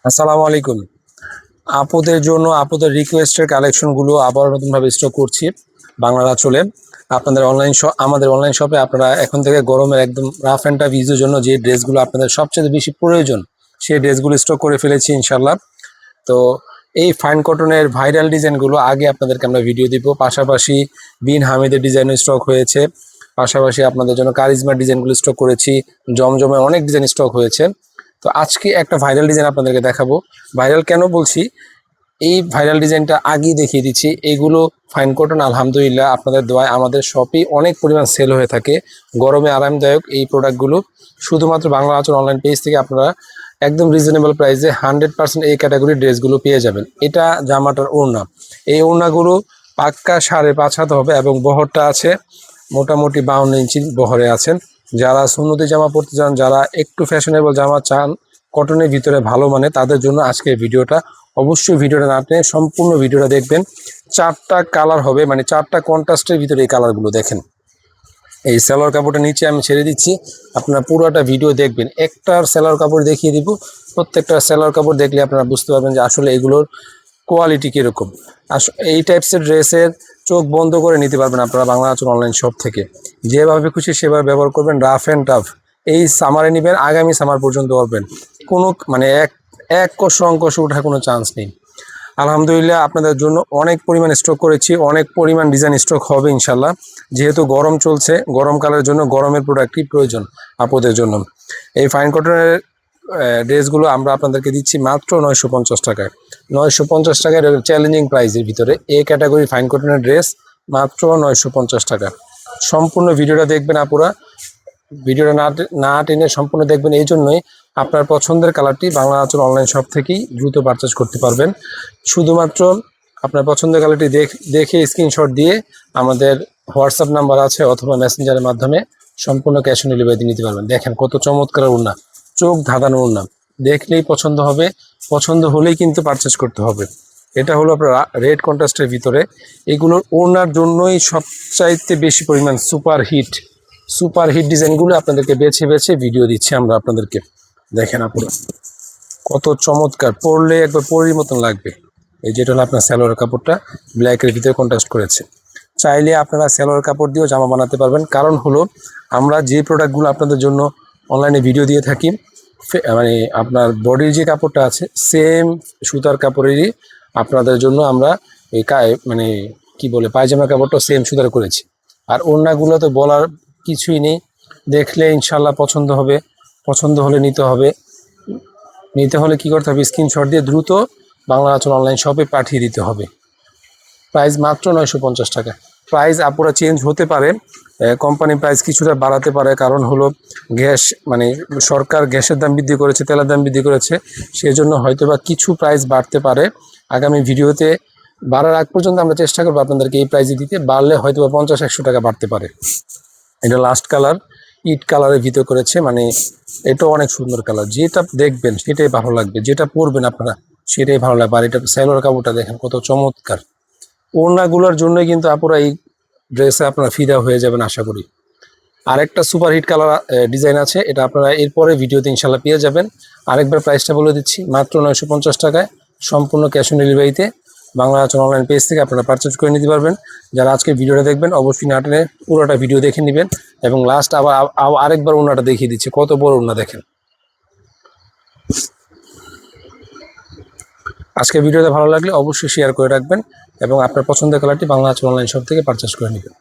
আসসালামু আলাইকুম। আপুদের জন্য আপুদের রিকোয়েস্টের কালেকশনগুলো আবার নতুনভাবে স্টক করছি বাংলার আঁচলে। আপনাদের আমাদের অনলাইন শপে আপনারা এখন থেকে গরমের একদম রাফ অ্যান্ড টাফ ইউজের জন্য যে ড্রেসগুলো আপনাদের সবচেয়ে বেশি প্রয়োজন সেই ড্রেসগুলো স্টক করে ফেলেছি ইনশাল্লাহ। তো এই ফাইন কটনের ভাইরাল ডিজাইনগুলো আগে আপনাদেরকে আমরা ভিডিও দিব, পাশাপাশি বিন হামিদের ডিজাইনও স্টক হয়েছে, পাশাপাশি আপনাদের জন্য কারিজমার ডিজাইনগুলো স্টক করেছি, জমজমের অনেক ডিজাইন স্টক হয়েছে। তো আজকে একটা ভাইরাল ডিজাইন আপনাদেরকে দেখাবো। ভাইরাল কেন বলছি, এই ভাইরাল ডিজাইনটা আগেই দেখিয়ে দিচ্ছি। এইগুলো ফাইন কটন আলহামদুলিল্লাহ আপনাদের দোয়ায় আমাদের শপে অনেক পরিমাণ সেল হয়ে থাকে। গরমে আরামদায়ক এই প্রোডাক্টগুলো শুধুমাত্র বাংলা আঁচল অনলাইন পেজ থেকে আপনারা একদম রিজনেবল প্রাইসে 100% এই ক্যাটাগরির ড্রেসগুলো পেয়ে যাবেন। এটা জামাটার ওড়না, এই ওড়নাগুলো পাক্কা 5.5 হাত হবে এবং বহরটা আছে মোটামুটি 52 ইঞ্চি বহরে আছেন। যারা সুন্নতি জামা পরতে চান, যারা একটু ফ্যাশনেবল জামা চান কটনের ভিতরে ভালো মানে, তাদের জন্য আজকের ভিডিওটা। অবশ্যই ভিডিওটা না টেনে সম্পূর্ণ ভিডিওটা দেখবেন। 4টা কালার হবে, মানে 4টা কন্ট্রাস্টের ভিতরে এই কালারগুলো দেখেন। এই সেলোয়ার কাপড়টা নিচে আমি ছেড়ে দিচ্ছি, আপনারা পুরোটা ভিডিও দেখবেন। একটার সেলোয়ার কাপড় দেখিয়ে দিব, প্রত্যেকটা সেলোয়ার কাপড় দেখলে আপনারা বুঝতে পারবেন যে আসলে এগুলোর কোয়ালিটি কীরকম। এই টাইপসের ড্রেসের চোখ বন্ধ করে নিতে পারবেন আপনারা বাংলা আঁচল অনলাইন শপ থেকে। যেভাবে খুশি সেভাবে ব্যবহার করবেন, রাফ অ্যান্ড টাফ। এই সামারে নেবেন, আগামী সামার পর্যন্ত পারবেন, কোনো মানে এক কষ অঙ্কশ ওঠার কোনো চান্স নেই। আলহামদুলিল্লাহ আপনাদের জন্য অনেক পরিমাণ স্টক করেছি, অনেক পরিমাণ ডিজাইন স্টক হবে ইনশাল্লাহ। যেহেতু গরম চলছে, গরমকালের জন্য গরমের প্রোডাক্টই প্রয়োজন আপুদের জন্য। এই ফাইন কটনের ড্রেসগুলো আমরা আপনাদেরকে দিচ্ছি মাত্র 950 টাকায়। 950 টাকায় চ্যালেঞ্জিং প্রাইসের ভিতরে এই ক্যাটাগরি ফাইন কটনের ড্রেস মাত্র 950 টাকা। সম্পূর্ণ ভিডিওটা দেখবেন আপুরা, ভিডিওটা না টেনে সম্পূর্ণ দেখবেন। এই জন্যই আপনার পছন্দের কালারটি বাংলা আঁচল অনলাইন শপ থেকেই দ্রুত পারচেজ করতে পারবেন। শুধুমাত্র আপনার পছন্দের কালারটি দেখে স্ক্রিনশট দিয়ে আমাদের হোয়াটসঅ্যাপ নাম্বার আছে অথবা মেসেঞ্জারের মাধ্যমে সম্পূর্ণ ক্যাশ অন ডেলিভারি নিতে পারবেন। দেখেন কত চমৎকার ওড়না, চোখ ধাঁধানো ওড়না, দেখলেই পছন্দ হবে, পছন্দ হলেই কিন্তু পারচেজ করতে হবে। এটা হলো আপনার রেড কন্ট্রাস্টের ভিতরে। এগুলোর ওড়নার জন্যই সবচাইতে বেশি পরিমাণ সুপার হিট ডিজাইনগুলো আপনাদেরকে বেছে বেছে ভিডিও দিচ্ছি আমরা আপনাদেরকে। দেখেন আপনারা কত চমৎকার, পরলে একবার পরির মতন লাগবে। এই যেটা হলো আপনার সালোয়ার কাপড়টা ব্ল্যাকের ভিতরে কন্ট্রাস্ট করেছে। চাইলে আপনারা সালোয়ার কাপড় দিয়েও জামা বানাতে পারবেন। কারণ হলো আমরা যে প্রোডাক্টগুলো আপনাদের জন্য অনলাইনে ভিডিও দিয়ে থাকি, মানে আপনার বডির যে কাপড়টা আছে সেম সুতার কাপড়েরই আপনাদের জন্য আমরা এই মানে কি বলে পায়জামার কাপড়টা সেম সুতার করেছি। আর ওড়নাগুলো তো বলার কিছুই নেই, দেখলে ইনশাল্লাহ পছন্দ হবে। পছন্দ হলে নিতে হলে কি করতে হবে, স্ক্রিনশট দিয়ে দ্রুত বাংলা আঁচল অনলাইন শপে পাঠিয়ে দিতে হবে। প্রাইস মাত্র 950 টাকা। প্রাইস আপুরা চেঞ্জ হতে পারে, কোম্পানি প্রাইস কিছুটা বাড়াতে পারে, কারণ হলো গ্যাস মানে সরকার গ্যাসের দাম বৃদ্ধি করেছে, তেলের দাম বৃদ্ধি করেছে, সেজন্য হয়তোবা কিছু প্রাইস বাড়তে পারে। আগামী ভিডিওতে বাড়ার আগ পর্যন্ত আমরা চেষ্টা করবো আপনাদেরকে এই প্রাইসে দিতে, বাড়লে হয়তোবা 50-100 টাকা বাড়তে পারে। এটা লাস্ট কালার ইট কালারের ভিতর করেছে, মানে এটা অনেক সুন্দর কালার। যেটা দেখবেন সেটাই ভালো লাগবে, যেটা পরবেন আপনারা সেটাই ভালো লাগবে। আর এটা সালোয়ার কাপড়টা দেখেন কত চমৎকার। ওড়নাগুলোর জন্যই কিন্তু আপুরা এই ড্রেসে আপনারা ফিদা হয়ে যাবেন আশা করি। আরেকটা সুপার হিট কালার ডিজাইন আছে, এটা আপনারা এরপরে ভিডিওতে ইনশাল্লাহ পেয়ে যাবেন। আরেকবার প্রাইসটা বলে দিচ্ছি, মাত্র 950 টাকায় সম্পূর্ণ ক্যাশ অন ডেলিভারিতে বাংলা আঁচল অনলাইন পেজ থেকে আপনারা পারচেজ করে নিতে পারবেন। যারা আজকে ভিডিওটা দেখবেন অবশ্যই না টেনে পুরোটা ভিডিও দেখে নেবেন। এবং লাস্ট আরেকবার ওড়নাটা দেখিয়ে দিচ্ছি, কত বড় ওড়না দেখেন। আজকে ভিডিওটা ভালো লাগলে অবশ্যই শেয়ার করে রাখবেন এবং আপনার পছন্দের কালারটি বাংলা আঁচল অনলাইন শপ থেকে পারচেজ করে নেবেন।